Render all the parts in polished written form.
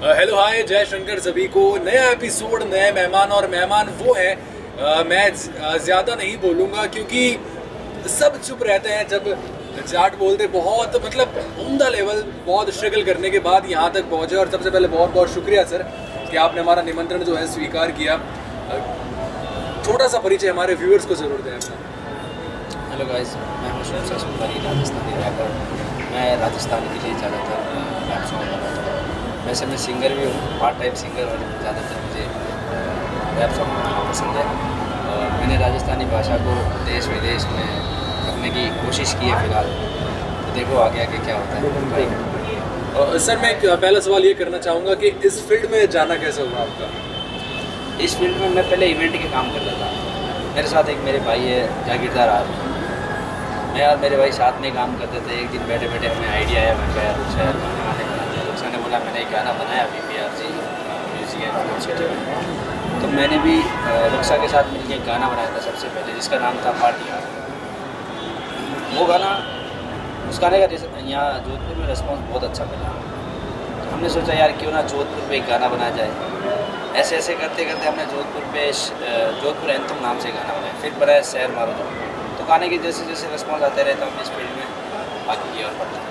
Hello hi जय शंकर सभी को। नया एपिसोड, नए मेहमान, और मेहमान वो है मैं ज़्यादा नहीं बोलूँगा क्योंकि सब चुप रहते हैं जब जाट बोलते। बहुत मतलब उम्दा लेवल, बहुत स्ट्रगल करने के बाद यहाँ तक पहुँचे। और सबसे पहले बहुत बहुत शुक्रिया सर कि आपने हमारा निमंत्रण जो है स्वीकार किया। थोड़ा सा परिचय हमारे व्यूअर्स को ज़रूर दें अपना। हेलो गाइस, मैं हूँ शुभ सुपारी, राजस्थानी रैपर। मैं राजस्थान के लिए ज़्यादातर रैप सॉन्ग बनाता हूँ। वैसे मैं सिंगर भी हूँ, पार्ट टाइम सिंगर, और ज़्यादातर मुझे रैप सॉन्ग बनाना पसंद है। और मैंने राजस्थानी भाषा को देश विदेश में रखने की कोशिश की है फ़िलहाल, तो देखो आगे आगे क्या होता है। सर मैं पहला सवाल ये करना चाहूँगा कि इस फील्ड में जाना कैसे हुआ आपका? इस फील्ड में मैं पहले इवेंट के काम करता था। मेरे साथ एक मेरे भाई है जागीरदार आज, मैं और मेरे भाई साथ में काम करते थे। एक दिन बैठे बैठे हमें आइडिया आया, मैं गया रुक्सा यार गाने बनाते हैं। रुक्सा ने बोला मैंने एक गाना बनाया BPRG music and film city में। तो मैंने भी रुक्सा के साथ मिलकर एक गाना बनाया था सबसे पहले, जिसका नाम था पार्टी। वो गाना, उस गाने का यहाँ जोधपुर में रिस्पॉन्स बहुत अच्छा मिला। तो हमने सोचा यार क्यों ना जोधपुर पे एक गाना बनाया जाए। ऐसे ऐसे करते करते हमने जोधपुर एंथम नाम से गाना बनाया, फिर बनाया शहर मारो जो। तो गाने के जैसे जैसे रिस्पॉन्स आते रहता हूँ इस फील्ड में बाकी की और बढ़ता है।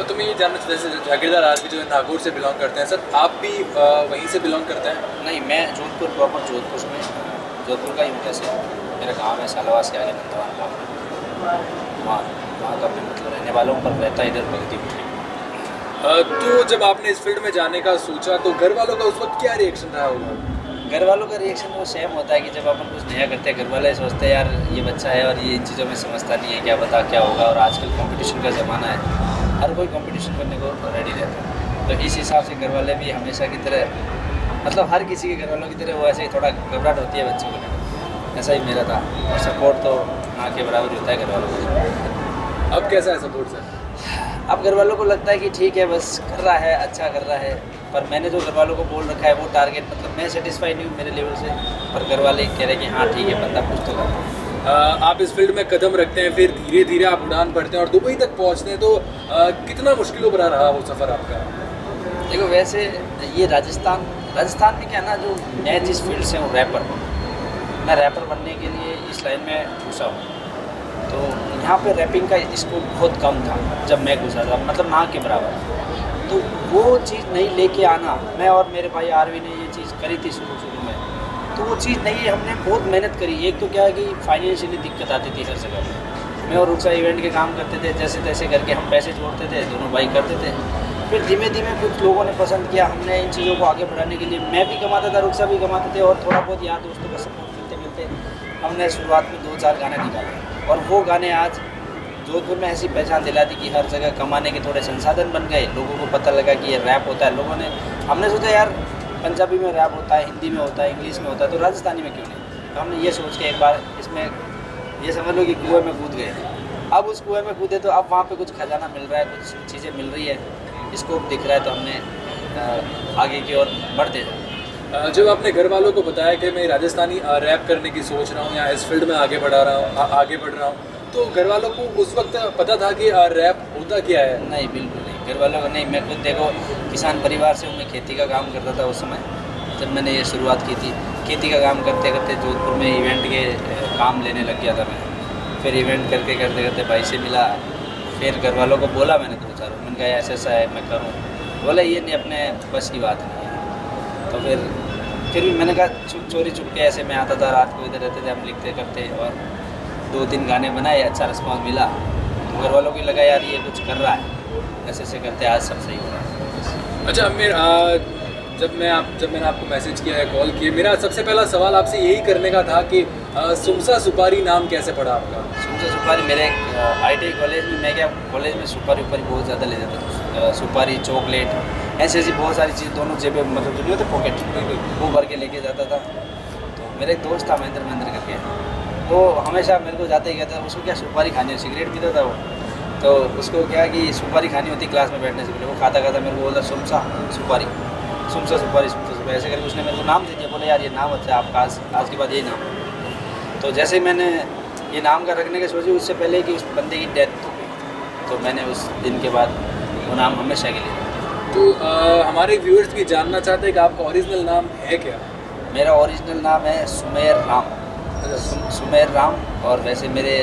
तो मैं ये जानना चाहता हूँ, जैसे जागीरदार आज भी जो है नागौर से बिलोंग करते हैं, सर आप भी वहीं से बिलोंग करते हैं? नहीं, मैं जोधपुर प्रॉपर जोधपुर का ही हूँ। जैसे मेरा गाँव है सालावास के आगे नंदवान गाँव, वहाँ का मैं मतलब रहने वालों पर रहता इधर प्रगति। तो जब आपने इस फील्ड में जाने का सोचा तो घर वालों का उस वक्त क्या रिएक्शन रहा होगा? घर वालों का रिएक्शन वो सेम होता है कि जब अपन कुछ नया करते हैं, घर वाले सोचते हैं यार ये बच्चा है और ये इन चीज़ों में समझता नहीं है, क्या पता क्या होगा। और आजकल कंपटीशन का ज़माना है, हर कोई कंपटीशन करने को रेडी रहता है। तो इस हिसाब से घर वाले भी हमेशा की तरह, मतलब हर किसी के घर वालों की तरह, वो ऐसे ही थोड़ा घबराहट होती है बच्चों को। ऐसा ही मेरा था, और सपोर्ट तो ना के बराबर होता है घर वालों को। अब कैसा है सपोर्ट सर? अब घर वालों को लगता है कि ठीक है बस कर रहा है, अच्छा कर रहा है। पर मैंने जो घर वालों को बोल रखा है वो टारगेट, मतलब मैं सेटिस्फाई नहीं हूँ मेरे लेवल से, पर घर वाले कह रहे हैं कि हाँ ठीक है बंदा कुछ तो करता है। आप इस फील्ड में कदम रखते हैं, फिर धीरे धीरे आप उड़ान भरते हैं और दुबई तक पहुँचते हैं, तो कितना मुश्किलों भरा रहा वो सफ़र आपका? देखो वैसे ये राजस्थान में क्या ना, जो मैं जिस फील्ड से हूँ रैपर, मैं रैपर बनने के लिए इस लाइन में घुसा हूँ। तो यहाँ पे रैपिंग का स्कोप बहुत कम था जब मैं घुसा था, मतलब ना के बराबर। तो वो चीज़ नहीं लेके आना, मैं और मेरे भाई आरवी ने ये चीज़ करी थी शुरू में। तो वो चीज़ नहीं, हमने बहुत मेहनत करी। एक तो क्या है कि फाइनेंशियली दिक्कत आती थी हर जगह पे। मैं और रुक्सा इवेंट के काम करते थे, जैसे तैसे करके हम पैसे जोड़ते थे, दोनों भाई करते थे। फिर धीमे धीमे कुछ लोगों ने पसंद किया, हमने इन चीज़ों को आगे बढ़ाने के लिए, मैं भी कमाता था, रुक्सा भी कमाते थे, और थोड़ा बहुत यार दोस्तों का सपोर्ट मिलते मिलते हमने शुरुआत में 2-4 गाने निकाले। और वो गाने आज जोधपुर में ऐसी पहचान दिला दी कि हर जगह कमाने के थोड़े संसाधन बन गए। लोगों को पता लगा कि ये रैप होता है। लोगों ने, हमने सोचा यार पंजाबी में रैप होता है, हिंदी में होता है, इंग्लिश में होता है, तो राजस्थानी में क्यों नहीं। तो हमने ये सोच के एक बार इसमें, ये समझ लो कि कुएँ में कूद गए। अब उस कुएँ में कूदे तो अब वहाँ पे कुछ खजाना मिल रहा है, कुछ चीज़ें मिल रही है, स्कोप दिख रहा है, तो हमने आगे की ओर बढ़ते जाए। जब आपने घर वालों को बताया कि मैं राजस्थानी रैप करने की सोच रहा हूँ या इस फील्ड में आगे बढ़ रहा हूँ, तो घर वालों को उस वक्त पता था कि रैप होता क्या है? नहीं, बिल्कुल नहीं, घर वालों को नहीं। मैं खुद देखो किसान परिवार से हूँ, मैं खेती का काम करता था उस समय जब मैंने ये शुरुआत की थी। खेती का काम करते करते जोधपुर में इवेंट के काम लेने लग गया था मैं। फिर इवेंट करते करते भाई से मिला, फिर घर वालों को बोला मैंने 2-4, मैंने कहा ऐसा ऐसा है मैं करूँ। बोला ये नहीं, अपने बस की बात नहीं है। तो फिर भी मैंने कहा चोरी चुपके ऐसे मैं आता था, रात को इधर रहते थे, हम लिखते करते, और 2-3 गाने बनाए, अच्छा रिस्पॉन्स मिला। तो घर वालों को लगा यार ये कुछ कर रहा है, ऐसे ऐसे करते आज सब सही हो रहा है। अच्छा, जब मैंने आपको मैसेज किया है, कॉल किया, मेरा सबसे पहला सवाल आपसे यही करने का था कि सुमसा सुपारी नाम कैसे पड़ा आपका? सुमसा सुपारी, मेरे ITI कॉलेज में, मैं क्या कॉलेज में सुपारी बहुत ज़्यादा ले जाता था। सुपारी, चॉकलेट, ऐसी ऐसी बहुत सारी चीज़, दोनों जेबें, मतलब जो नहीं होते पॉकेट, वो भर के लेके जाता था। तो मेरा एक दोस्त था महेंद्र करके, वो हमेशा मेरे को जाते ही कहता था, उसको क्या सुपारी खानी, सिगरेट पीता था वो। तो उसको क्या कि सुपारी खानी होती क्लास में बैठने से पहले, वो खाता खाता मेरे को बोलता सुमसा सुपारी, सुमसा सुपारी, ऐसे करके उसने मेरे को नाम दे दिया। बोला यार ये नाम अच्छा है आपका, आज के बाद यही नाम। तो जैसे ही मैंने ये नाम का रखने की सोची, उससे पहले कि उस बंदे की डेथ हो गई, तो मैंने उस दिन के बाद वो नाम हमेशा के लिए। तो हमारे व्यूअर्स भी जानना चाहते हैं कि आपका ओरिजिनल नाम है क्या? मेरा ओरिजिनल नाम है सुमेर राम, सुमेर राम। और वैसे मेरे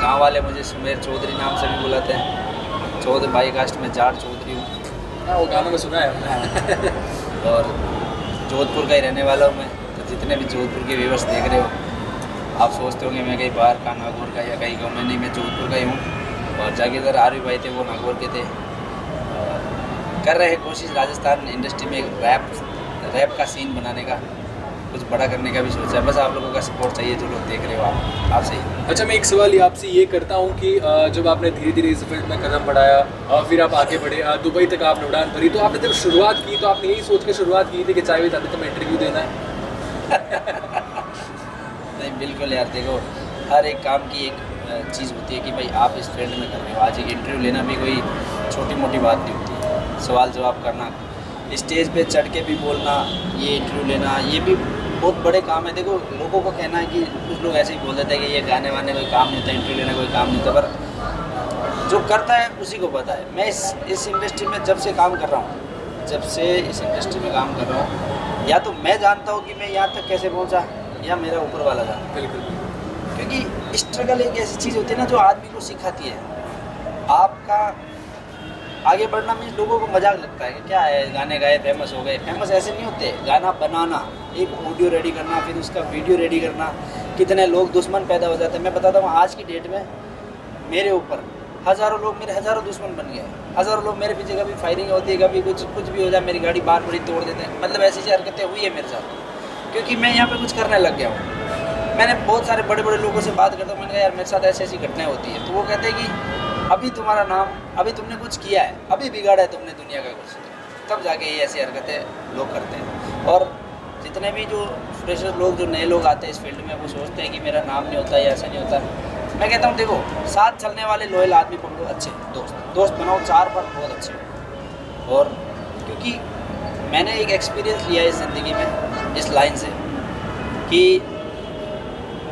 गांव वाले मुझे सुमेर चौधरी नाम से भी बुलाते हैं। 14 बाई कास्ट में जाट चौधरी हूँ। हाँ, वो गाना में सुना है हमने। और जोधपुर का ही रहने वाला हूँ मैं। तो जितने भी जोधपुर के व्यूअर्स देख रहे हो, आप सोचते होंगे मैं कहीं बाहर का, नागौर का या कहीं का, मैं नहीं, मैं जोधपुर का ही हूँ। और जाके इधर आरवी भाई थे, वो नागौर के थे। कर रहे हैं कोशिश राजस्थान इंडस्ट्री में एक रैप का सीन बनाने का, कुछ बड़ा करने का भी सोचा है। बस आप लोगों का सपोर्ट चाहिए, जो लोग देख रहे हो आपसे ही। अच्छा, मैं एक सवाल आपसे ये करता हूँ कि जब आपने धीरे धीरे इस फील्ड में कदम बढ़ाया, फिर आप आगे बढ़े, दुबई तक आपने उड़ान भरी, तो आपने जब शुरुआत की तो आपने यही सोच के शुरुआत की थी कि चाय विद अमित में इंटरव्यू देना है? नहीं, बिल्कुल यार, देखो हर एक काम की एक चीज़ होती है कि भाई आप इस फील्ड में कर रहे हो। आज एक इंटरव्यू लेना भी कोई छोटी मोटी बात नहीं होती है। सवाल जवाब करना, स्टेज पे चढ़ के भी बोलना, ये इंटरव्यू लेना, ये भी बहुत बड़े काम है। देखो लोगों का कहना है कि कुछ लोग ऐसे ही बोल देते हैं कि ये गाने वाने कोई काम नहीं होता, इंटरव्यू लेना कोई काम नहीं होता, पर जो करता है उसी को पता है। मैं इस इंडस्ट्री में जब से काम कर रहा हूँ, जब से इस इंडस्ट्री में काम कर रहा हूँ, या तो मैं जानता हूँ कि मैं यहाँ तक कैसे पहुँचा, या मेरा ऊपर वाला जानता। बिल्कुल। क्योंकि स्ट्रगल एक ऐसी चीज़ होती है ना जो आदमी को सिखाती है। आपका आगे बढ़ना मीन्स लोगों को मजाक लगता है कि क्या है, गाने गाए फेमस हो गए। फेमस ऐसे नहीं होते। गाना बनाना, एक ऑडियो रेडी करना, फिर उसका वीडियो रेडी करना, कितने लोग दुश्मन पैदा हो जाते हैं। मैं बताता हूँ, आज की डेट में मेरे ऊपर हज़ारों लोग, मेरे हज़ारों दुश्मन बन गए। हज़ारों लोग मेरे पीछे, कभी फायरिंग होती है, कभी कुछ भी हो जाए, मेरी गाड़ी बार बड़ी तोड़ देते हैं। मतलब ऐसी हरकतें हुई है मेरे साथ, क्योंकि मैं यहाँ पे कुछ करने लग गया हूँ। मैंने बहुत सारे बड़े बड़े लोगों से बात करता हूँ, मैंने कहा यार मेरे साथ ऐसी ऐसी घटनाएं होती है। तो वो कहते हैं कि अभी तुम्हारा नाम, अभी तुमने कुछ किया है, अभी बिगाड़ा है तुमने दुनिया का कुछ, तब जाके ये ऐसी हरकतें लोग करते हैं। और जितने भी जो फ्रेशर लोग, जो नए लोग आते हैं इस फील्ड में, वो सोचते हैं कि मेरा नाम नहीं होता या ऐसा नहीं होता। मैं कहता हूँ देखो, साथ चलने वाले लॉयल आदमी पकड़ो, अच्छे दोस्त बनाओ, 4 पर बहुत अच्छे हो। और क्योंकि मैंने एक एक्सपीरियंस लिया है इस ज़िंदगी में, इस लाइन से, कि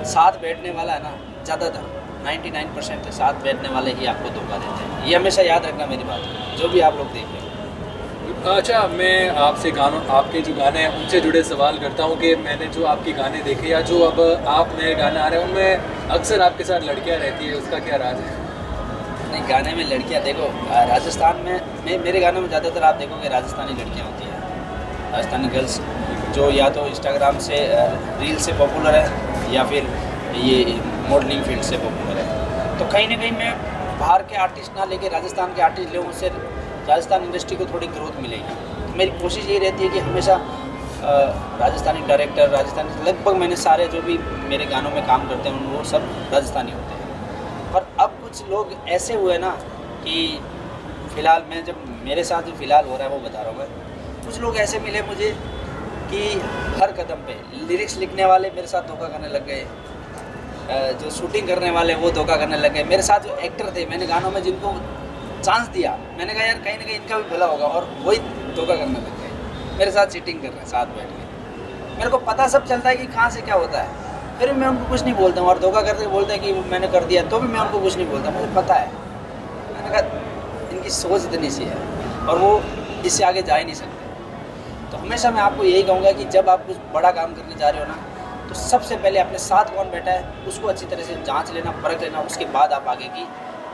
साथ बैठने वाला है ना, ज़्यादातर 99% है, साथ बैठने वाले ही आपको धोखा देते हैं। ये हमेशा याद रखना मेरी बात, जो भी आप लोग देख रहे हो। अच्छा, मैं आपसे आपके जो गाने हैं उनसे जुड़े सवाल करता हूँ कि मैंने जो आपके गाने देखे या जो अब आप नए गाने आ रहे हैं, उनमें अक्सर आपके साथ लड़कियाँ रहती है, उसका क्या राज है? नहीं, गाने में लड़कियाँ, देखो राजस्थान में मेरे गानों में ज़्यादातर आप देखोगे राजस्थानी लड़कियाँ होती हैं, राजस्थानी गर्ल्स, जो या तो इंस्टाग्राम से रील से पॉपुलर है या फिर ये मॉडलिंग फील्ड से पॉपुलर है। तो कहीं ना कहीं मैं बाहर के आर्टिस्ट ना लेके राजस्थान के आर्टिस्ट ले, उससे राजस्थान इंडस्ट्री को थोड़ी ग्रोथ मिलेगी। तो मेरी कोशिश यही रहती है कि हमेशा राजस्थानी डायरेक्टर, राजस्थानी, लगभग मैंने सारे जो भी मेरे गानों में काम करते हैं वो सब राजस्थानी होते हैं। पर अब कुछ लोग ऐसे हुए ना कि फ़िलहाल मैं, जब मेरे साथ जो फ़िलहाल हो रहा है वो बता रहा हूँ मैं, कुछ लोग ऐसे मिले मुझे कि हर कदम पे लिरिक्स लिखने वाले मेरे साथ धोखा करने लग गए, जो शूटिंग करने वाले वो धोखा करने लग गए, मेरे साथ जो एक्टर थे, मैंने गानों में जिनको चांस दिया, मैंने कहा यार कहीं ना कहीं इनका भी भला होगा, और वही धोखा करने लग गए, मेरे साथ चीटिंग कर रहे हैं साथ बैठ के। मेरे को पता सब चलता है कि कहाँ से क्या होता है, फिर मैं उनको कुछ नहीं बोलता हूँ। और धोखा करके बोलते हैं कि मैंने कर दिया, तो भी मैं उनको कुछ नहीं बोलता, मुझे पता है। मैंने कहा इनकी सोच इतनी सी है और वो इससे आगे जा ही नहीं सकते। तो हमेशा मैं आपको यही कहूँगा कि जब आप कुछ बड़ा काम करने जा रहे हो ना, तो सबसे पहले अपने साथ कौन बैठा है उसको अच्छी तरह से जांच लेना, परख लेना, उसके बाद आप आगे की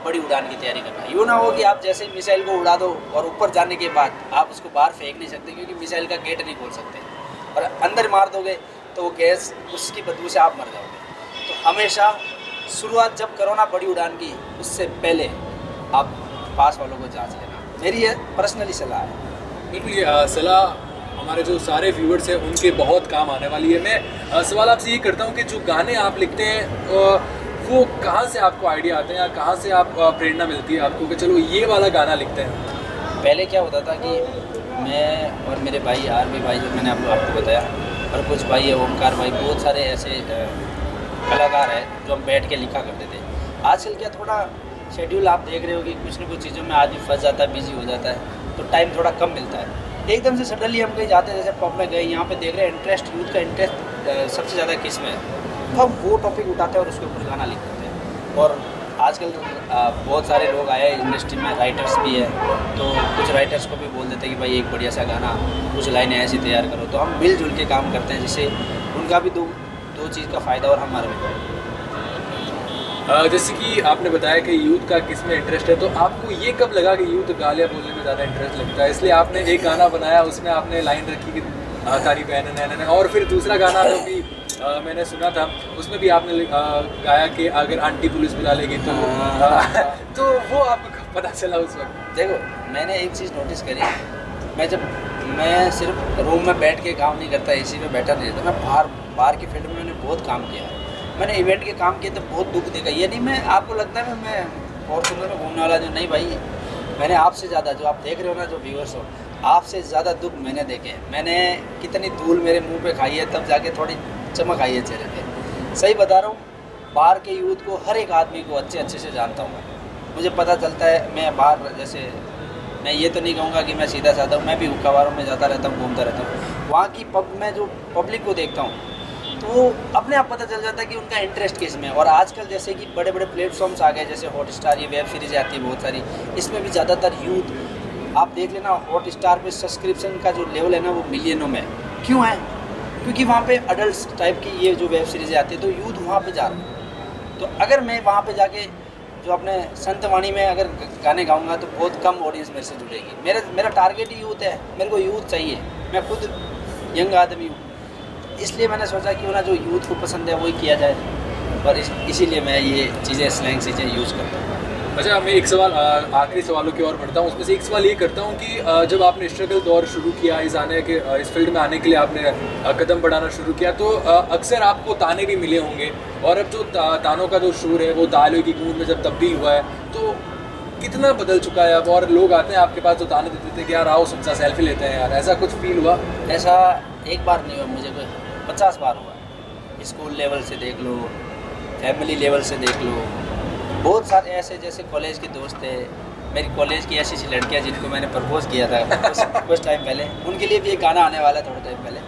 बड़ी उड़ान की तैयारी करना। यूँ ना हो कि आप जैसे मिसाइल को उड़ा दो और ऊपर जाने के बाद आप उसको बाहर फेंक नहीं सकते, क्योंकि मिसाइल का गेट नहीं खोल सकते, और अंदर मार दोगे तो वो गैस, उसकी बदबू से आप मर जाओगे। तो हमेशा शुरुआत जब करो ना बड़ी उड़ान की, उससे पहले आप पास वालों को जांच लेना, मेरी ये पर्सनली सलाह है। बिल्कुल, ये सलाह हमारे जो सारे व्यूअर्स हैं उनके बहुत काम आने वाली है। मैं सवाल आपसे ये करता हूँ कि जो गाने आप लिखते हैं वो कहाँ से आपको आइडिया आते हैं, या कहाँ से आप प्रेरणा मिलती है आपको कि चलो ये वाला गाना लिखते हैं? पहले क्या होता था कि मैं और मेरे भाई आरवी भाई, जो मैंने आपको बताया, और कुछ भाई है, ओमकार भाई, बहुत सारे ऐसे कलाकार हैं जो हम बैठ के लिखा करते थे। आजकल क्या थोड़ा शेड्यूल आप देख रहे हो कि कुछ न कुछ चीज़ों में आदमी फंस जाता है, बिजी हो जाता है, तो टाइम थोड़ा कम मिलता है। एकदम से सडनली हम कहीं जाते हैं, जैसे पब में गए, यहाँ पे देख रहे हैं इंटरेस्ट, यूथ का इंटरेस्ट सबसे ज़्यादा किस में है, तो हम वो टॉपिक उठाते हैं और उसके ऊपर गाना लिख देते हैं। और आजकल बहुत सारे लोग आए हैं इंडस्ट्री में, राइटर्स भी है, तो कुछ राइटर्स को भी बोल देते हैं कि भाई एक बढ़िया सा गाना, कुछ लाइनें ऐसी तैयार करो, तो हम मिलजुल के काम करते हैं जिससे उनका भी दो चीज़ का फ़ायदा और हमारा भी। जैसे कि आपने बताया कि यूथ का किस में इंटरेस्ट है, तो आपको ये कब लगा कि यूथ गालियाँ बोलने में ज़्यादा इंटरेस्ट लगता है, इसलिए आपने एक गाना बनाया, उसमें आपने लाइन रखी कि तारी बहन नैन, और फिर दूसरा गाना जो भी मैंने सुना था उसमें भी आपने गाया कि अगर आंटी पुलिस बुला लेगी तो तो वो आपको कब पता चला उस वक्त? देखो, मैंने एक चीज़ नोटिस करी, मैं सिर्फ रूम में बैठ के काम नहीं करता, एसी में बैठा नहीं रहता, मैं बाहर की फील्ड में मैंने बहुत काम किया है। मैंने इवेंट के काम किए तो बहुत दुख देखा। ये नहीं मैं आपको लगता है मैं फॉर्चूनर में घूमने वाला जो, नहीं भाई, मैंने आपसे ज़्यादा, जो आप देख रहे हो ना, जो व्यूअर्स हो, आपसे ज़्यादा दुख मैंने देखे हैं। मैंने कितनी धूल मेरे मुंह पे खाई है, तब जाके थोड़ी चमक आई है चेहरे पे। सही बता रहा हूँ, बाहर के यूथ को, हर एक आदमी को अच्छे से जानता हूँ मैं। मुझे पता चलता है, मैं बाहर, जैसे मैं ये तो नहीं कहूँगा कि मैं सीधा साधा हूँ, मैं भी हुक्काबारों में जाता रहता हूँ, घूमता रहता हूँ। वहाँ की मैं जो पब्लिक को देखता हूँ, तो अपने आप पता चल जाता है कि उनका इंटरेस्ट किस में है। और आजकल जैसे कि बड़े बड़े प्लेटफॉर्म्स आ गए, जैसे हॉटस्टार, ये वेब सीरीज़ आती है बहुत सारी, इसमें भी ज़्यादातर यूथ, आप देख लेना, हॉटस्टार पे सब्सक्रिप्शन का जो लेवल है ना, वो मिलियनों में। क्यों है? क्योंकि वहाँ पे अडल्ट टाइप की ये जो वेब सीरीज़ें आती है, तो यूथ वहाँ पे जा रहा है। तो अगर मैं वहाँ पे जाके जो अपने संतवाणी में अगर गाने गाऊँगा, तो बहुत कम ऑडियंस मेरे से जुड़ेगी। मेरा टारगेट ही यूथ है, मेरे को यूथ चाहिए, मैं खुद यंग आदमी हूँ, इसलिए मैंने सोचा क्यों ना जो यूथ को पसंद है वही किया जाए, पर इसीलिए मैं ये चीज़ें, स्लैंग चीज़ें यूज़ करता हूँ। अच्छा, मैं एक सवाल, आखिरी सवालों की ओर बढ़ता हूँ, उसमें से एक सवाल ये करता हूँ कि जब आपने स्ट्रगल दौर शुरू किया, इस फील्ड में आने के लिए आपने कदम बढ़ाना शुरू किया, तो अक्सर आपको ताने भी मिले होंगे, और अब जो तानों का जो शोर है वो तालों की गूंज में जब तब्दील हुआ है, तो कितना बदल चुका है अब? और लोग आते हैं आपके पास जो ताने देते थे कि यार आओ सबसे सेल्फी लेते हैं यार, ऐसा कुछ फील हुआ? ऐसा एक बार नहीं हुआ, मुझे कोई 50 बार हुआ। स्कूल लेवल से देख लो, फैमिली लेवल से देख लो, बहुत सारे ऐसे, जैसे कॉलेज के दोस्त थे, मेरी कॉलेज की ऐसी लड़कियां जिनको मैंने प्रपोज़ किया था कुछ टाइम पहले, उनके लिए भी एक गाना आने वाला है थोड़े टाइम पहले,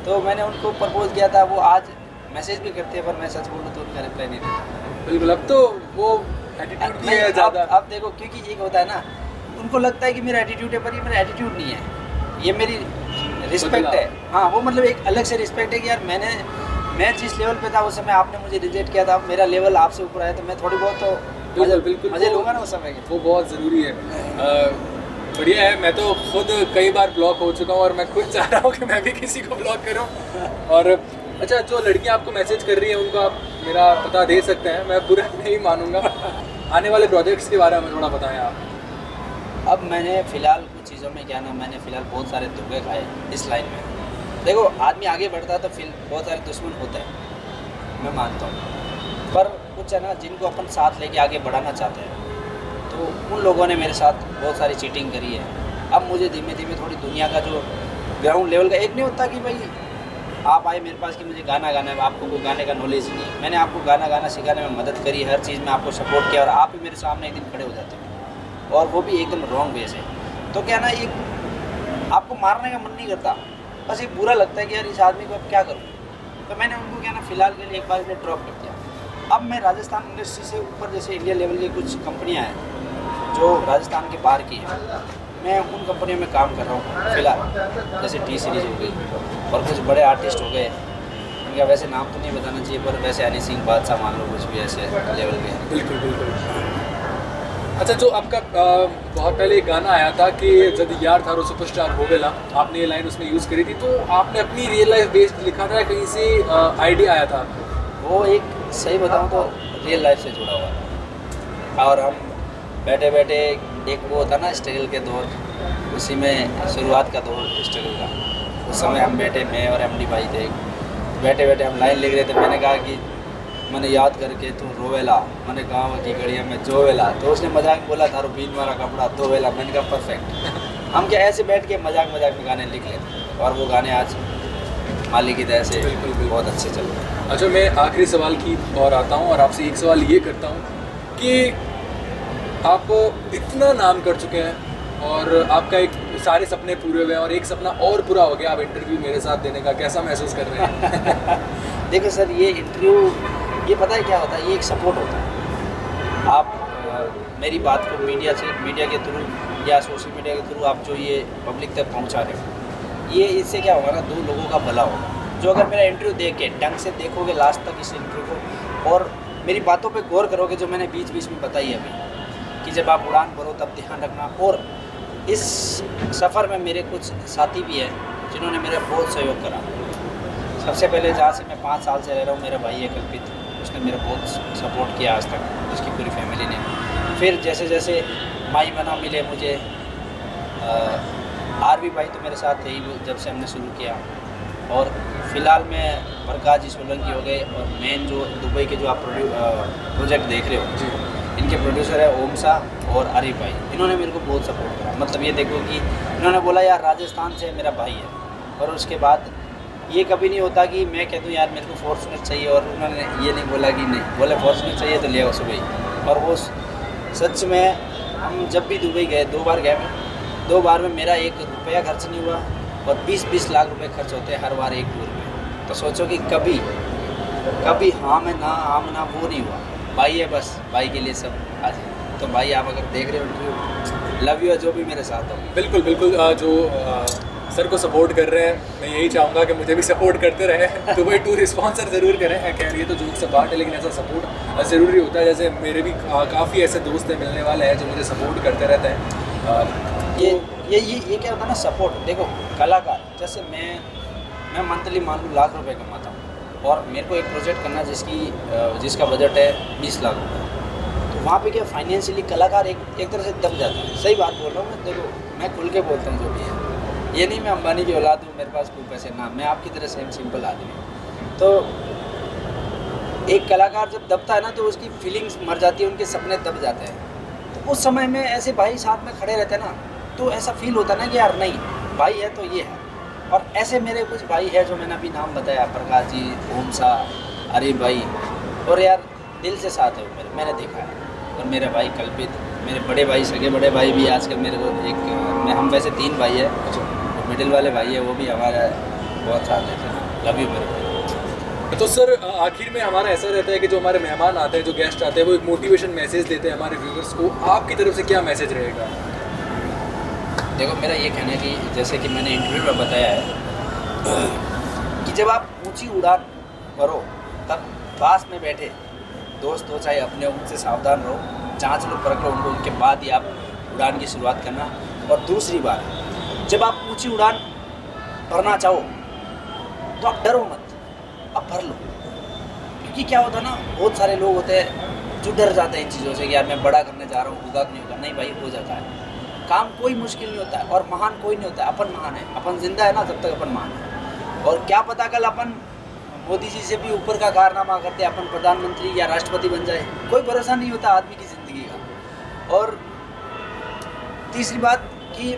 तो मैंने उनको प्रपोज़ किया था। वो आज मैसेज भी करते हैं, पर मैं सच बोलूँ तो उनका रिप्लाई नहीं देता। बिल्कुल, अब तो वो एटीट्यूड भी है ज़्यादा। आप देखो, क्योंकि एक होता है ना, उनको लगता है कि मेरा एटीट्यूड है, पर ये मेरा एटीट्यूड नहीं है, ये मेरी रिस्पेक्ट है। हाँ, वो मतलब एक अलग से रिस्पेक्ट है कि यार मैं जिस लेवल पे था उस समय आपने मुझे रिजेक्ट किया था, अब मेरा लेवल आपसे ऊपर आया, तो मैं थोड़ी बहुत तो बिल्कुल मजे लूँगा ना उस समय के। वो बहुत ज़रूरी है। बढ़िया है, मैं तो खुद कई बार ब्लॉक हो चुका हूँ, और मैं खुद चाह रहा हूँ कि मैं भी किसी को ब्लॉक करूँ। और अच्छा, जो लड़कियाँ आपको मैसेज कर रही हैं उनको आप मेरा पता दे सकते हैं, मैं बुरा नहीं मानूंगा। आने वाले प्रोजेक्ट्स के बारे में थोड़ा बताएं आप। अब मैंने फ़िलहाल कुछ चीज़ों में क्या ना, मैंने फ़िलहाल बहुत सारे धोखे खाए इस लाइन में। देखो, आदमी आगे बढ़ता है तो फिर बहुत सारे दुश्मन होते हैं, मैं मानता हूँ, पर कुछ है ना, जिनको अपन साथ लेके आगे बढ़ाना चाहते हैं, तो उन लोगों ने मेरे साथ बहुत सारी चीटिंग करी है। अब मुझे धीमे धीमे थोड़ी दुनिया का जो ग्राउंड लेवल का, एक नहीं होता कि भाई आप आए मेरे पास कि मुझे गाना गाना है, आपको कोई गाने का नॉलेज नहीं है, मैंने आपको गाना सिखाने में मदद करी, हर चीज़ में आपको सपोर्ट किया, और आप ही मेरे सामने एक दिन खड़े हो जाते हो, और वो भी एकदम रॉन्ग वे से। तो क्या ना, एक आपको मारने का मन नहीं करता, बस एक बुरा लगता है कि यार इस आदमी को अब क्या करूँ। तो मैंने उनको क्या ना, फ़िलहाल के लिए एक बार ड्रॉप कर दिया। अब मैं राजस्थान इंडस्ट्री से ऊपर, जैसे इंडिया लेवल की कुछ कंपनियाँ हैं जो राजस्थान के बाहर की हैं, मैं उन कंपनियों में काम कर रहा हूँ फ़िलहाल, जैसे टी सीरीज़ हो गई, और कुछ बड़े आर्टिस्ट हो गए, उनका वैसे नाम तो नहीं बताना चाहिए, पर वैसे हनी सिंह, बादशाह मान लो, कुछ भी ऐसे लेवल के। बिल्कुल बिल्कुल। अच्छा, जो आपका बहुत पहले एक गाना आया था कि जब यार थारो सुपरस्टार हो गया, आपने ये लाइन उसमें यूज़ करी थी, तो आपने अपनी रियल लाइफ बेस्ड लिखा था, कहीं से आइडिया आया था आपको? वो एक, सही बताऊँ तो रियल लाइफ से जुड़ा हुआ है, और हम बैठे बैठे, एक वो होता ना स्ट्रगल के दौर, उसी में शुरुआत का दौर स्ट्रगल का, उस समय हम बैठे, मैं और एमडी भाई थे, बैठे बैठे हम लाइन लिख रहे थे। मैंने कहा कि मैंने याद करके तू रोवेला, मैंने गाँव की गड़िया में जोवेला, तो उसने मजाक बोला थारो बीन मारा कपड़ा धोवेला, मैंने कहा परफेक्ट। हम क्या ऐसे बैठ के मजाक में गाने लिख लेते, और वो गाने आज मालिक की दया से बिल्कुल बहुत अच्छे चल रहे हैं। अच्छा, मैं आखिरी सवाल की ओर आता हूँ, और आपसे एक सवाल ये करता हूँ कि आप इतना नाम कर चुके हैं, और आपका एक सारे सपने पूरे हुए हैं, और एक सपना और पूरा हो गया, आप इंटरव्यू मेरे साथ देने का, कैसा महसूस कर रहे हैं? देखो सर, ये इंटरव्यू, ये पता है क्या होता है, ये एक सपोर्ट होता है। आप मेरी बात को मीडिया के थ्रू या सोशल मीडिया के थ्रू आप जो ये पब्लिक तक पहुंचा रहे हो, ये इससे क्या होगा ना, 2 लोगों का भला होगा। जो अगर मेरा इंटरव्यू देख के ढंग से देखोगे लास्ट तक इस इंटरव्यू को, और मेरी बातों पे गौर करोगे जो मैंने बीच बीच में बताई अभी, कि जब आप उड़ान भरो तब ध्यान रखना। और इस सफ़र में मेरे कुछ साथी भी हैं जिन्होंने मेरा बहुत सहयोग करा। सबसे पहले जहाँ से मैं 5 साल से रह रहा हूँ, मेरा भाई है कल्पित, उसने मेरा बहुत सपोर्ट किया आज तक, उसकी पूरी फैमिली ने। फिर जैसे जैसे माई बना मिले मुझे, आरवी भाई तो मेरे साथ थे ही जब से हमने शुरू किया, और फिलहाल में प्रकाश जी सोलंकी हो गए, और मेन जो दुबई के जो आप प्रोजेक्ट देख रहे हो जी, इनके प्रोड्यूसर है ओमसा और आरिफ भाई। इन्होंने मेरे को बहुत सपोर्ट करा। मतलब ये देखो कि इन्होंने बोला यार राजस्थान से मेरा भाई है, और उसके बाद ये कभी नहीं होता कि मैं कह दूँ यार मेरे को फॉर्चुनर चाहिए, और उन्होंने ये नहीं बोला कि नहीं, बोले फॉर्चुनर चाहिए तो ले आओ सुबह। और वो सच में हम जब भी दुबई गए, 2 बार गए मैं, 2 बार में मेरा 1 रुपया खर्च नहीं हुआ, और 20-20 लाख रुपए खर्च होते हैं हर बार एक टूर में। तो सोचो कि कभी हाँ में ना वो नहीं हुआ। भाई है बस, भाई के लिए सब आज। तो भाई आप अगर देख रहे हो इंटरव्यू, लव यू जो भी मेरे साथ हो। बिल्कुल बिल्कुल। जो सर को सपोर्ट कर रहे हैं, मैं यही चाहूँगा कि मुझे भी सपोर्ट करते रहें। दुबई टूर स्पॉन्सर ज़रूर करें। खैर ये तो जोक से बात है, लेकिन ऐसा सपोर्ट ज़रूरी होता है। जैसे मेरे भी काफ़ी ऐसे दोस्त हैं मिलने वाले हैं जो मुझे सपोर्ट करते रहते हैं। ये क्या होता है ना, सपोर्ट। देखो कलाकार, जैसे मैं मंथली मान लूँ लाख रुपए कमाता हूँ, और मेरे को एक प्रोजेक्ट करना जिसका बजट है 20 लाख रुपये, तो वहाँ पे क्या फाइनेंशियली कलाकार एक तरह से दब जाता है। सही बात बोल रहा हूँ मैं। देखो मैं खुल के बोलता हूँ जो भी है, ये नहीं मैं अंबानी की औलाद हूँ, मेरे पास कोई पैसे ना, मैं आपकी तरह सेम सिंपल आदमी हूँ। तो एक कलाकार जब दबता है ना, तो उसकी फीलिंग्स मर जाती है, उनके सपने दब जाते हैं। तो उस समय में ऐसे भाई साथ में खड़े रहते हैं ना, तो ऐसा फील होता है ना कि यार नहीं, भाई है तो ये है। और ऐसे मेरे कुछ भाई है जो मैंने अभी नाम बताया, प्रकाश जी, ओमसा, अरे भाई, और यार दिल से साथ है वो मैंने देखा है। और मेरे भाई कल्पित, मेरे बड़े भाई, सगे बड़े भाई भी आजकल मेरे को हम वैसे 3 भाई है, मिडिल वाले भाई है वो भी हमारा बहुत साथ देते हैं। लव यू मेरे भाई। तो सर आखिर में हमारा ऐसा रहता है कि जो हमारे मेहमान आते हैं, जो गेस्ट आते हैं, वो एक मोटिवेशन मैसेज देते हैं हमारे व्यूवर्स को। आपकी तरफ से क्या मैसेज रहेगा? देखो मेरा ये कहना है कि जैसे कि मैंने इंटरव्यू में बताया है कि जब आप ऊंची उड़ान भरो तब पास में बैठे दोस्त हो चाहे अपने, उनसे सावधान रहो, जांच लो, परख लो उनको, उनके बाद ही आप उड़ान की शुरुआत करना। और दूसरी बात, जब आप ऊंची उड़ान भरना चाहो तो आप डरो मत, आप भर लो। क्योंकि क्या होता है ना, बहुत सारे लोग होते हैं जो डर जाते हैं इन चीज़ों से कि यार मैं बड़ा करने जा रहा हूँ, होगा कि नहीं होगा। नहीं भाई, हो जाता है। काम कोई मुश्किल नहीं होता है, और महान कोई नहीं होता है। अपन महान है, अपन जिंदा है ना तब तक अपन महान है। और क्या पता कल अपन मोदी जी से भी ऊपर का कारनामा करते, अपन प्रधानमंत्री या राष्ट्रपति बन जाए, कोई भरोसा नहीं होता आदमी की ज़िंदगी का। और तीसरी बात कि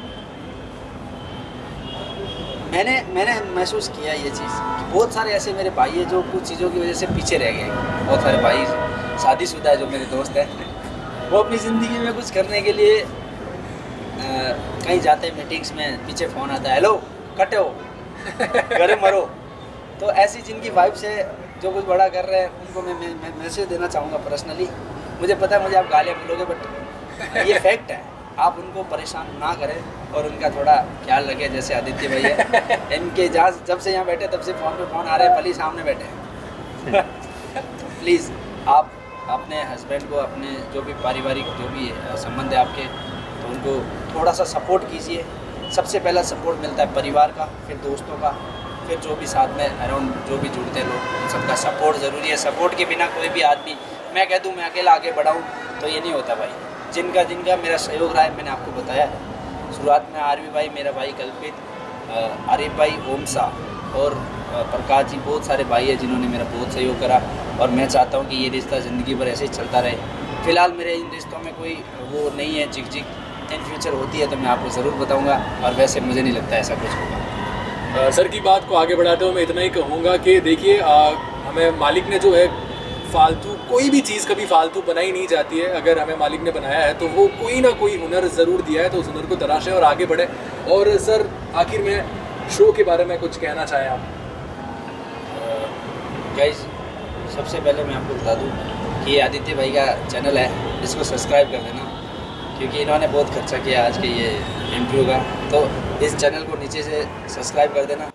मैंने महसूस किया ये चीज़ कि बहुत सारे ऐसे मेरे भाई हैं जो कुछ चीज़ों की वजह से पीछे रह गए। बहुत सारे भाई शादीशुदा है जो मेरे दोस्त हैं, वो अपनी ज़िंदगी में कुछ करने के लिए कहीं जाते हैं मीटिंग्स में, पीछे फ़ोन आता है, हेलो कटे हो घरे मरो। तो ऐसी जिनकी वाइफ से जो कुछ बड़ा कर रहे हैं उनको मैं मैसेज देना चाहूँगा पर्सनली। मुझे पता है मुझे आप गालियाँ बोलोगे, बट ये फैक्ट है, आप उनको परेशान ना करें और उनका थोड़ा ख्याल रखें। जैसे आदित्य भाई है, इनके जब से यहाँ बैठे तब से फ़ोन पे फ़ोन आ रहे हैं, भले सामने बैठे हैं। प्लीज़ आप अपने हस्बैंड को, अपने जो भी पारिवारिक जो भी संबंध है आपके, तो उनको थोड़ा सा सपोर्ट कीजिए। सबसे पहला सपोर्ट मिलता है परिवार का, फिर दोस्तों का, फिर जो भी साथ में अराउंड जो भी जुड़ते हैं लोग, उन सबका सपोर्ट ज़रूरी है। सपोर्ट के बिना कोई भी आदमी, मैं कह दूँ मैं अकेला आगे बढ़ाऊँ तो ये नहीं होता भाई। जिनका मेरा सहयोग रहा है मैंने आपको बताया। शुरुआत में आरवी भाई, मेरा भाई कल्पित, आरिफ भाई, ओमसा और प्रकाश जी, बहुत सारे भाई हैं जिन्होंने मेरा बहुत सहयोग करा। और मैं चाहता हूँ कि ये रिश्ता ज़िंदगी भर ऐसे ही चलता रहे। फ़िलहाल मेरे इन रिश्तों में कोई वो नहीं है झिक। इन फ्यूचर होती है तो मैं आपको ज़रूर बताऊँगा, और वैसे मुझे नहीं लगता ऐसा कुछ होगा। सर की बात को आगे बढ़ाते हुए मैं इतना ही कहूँगा कि देखिए हमें मालिक ने जो है फालतू, कोई भी चीज़ कभी फालतू बनाई नहीं जाती है। अगर हमें मालिक ने बनाया है तो वो कोई ना कोई हुनर ज़रूर दिया है, तो उस हुनर को तराशें और आगे बढ़े। और सर आखिर में शो के बारे में कुछ कहना चाहें आप? गाइस, सबसे पहले मैं आपको बता दूं कि ये आदित्य भाई का चैनल है, इसको सब्सक्राइब कर देना, क्योंकि इन्होंने बहुत खर्चा किया आज के ये इंटरव्यू का। तो इस चैनल को नीचे से सब्सक्राइब कर देना।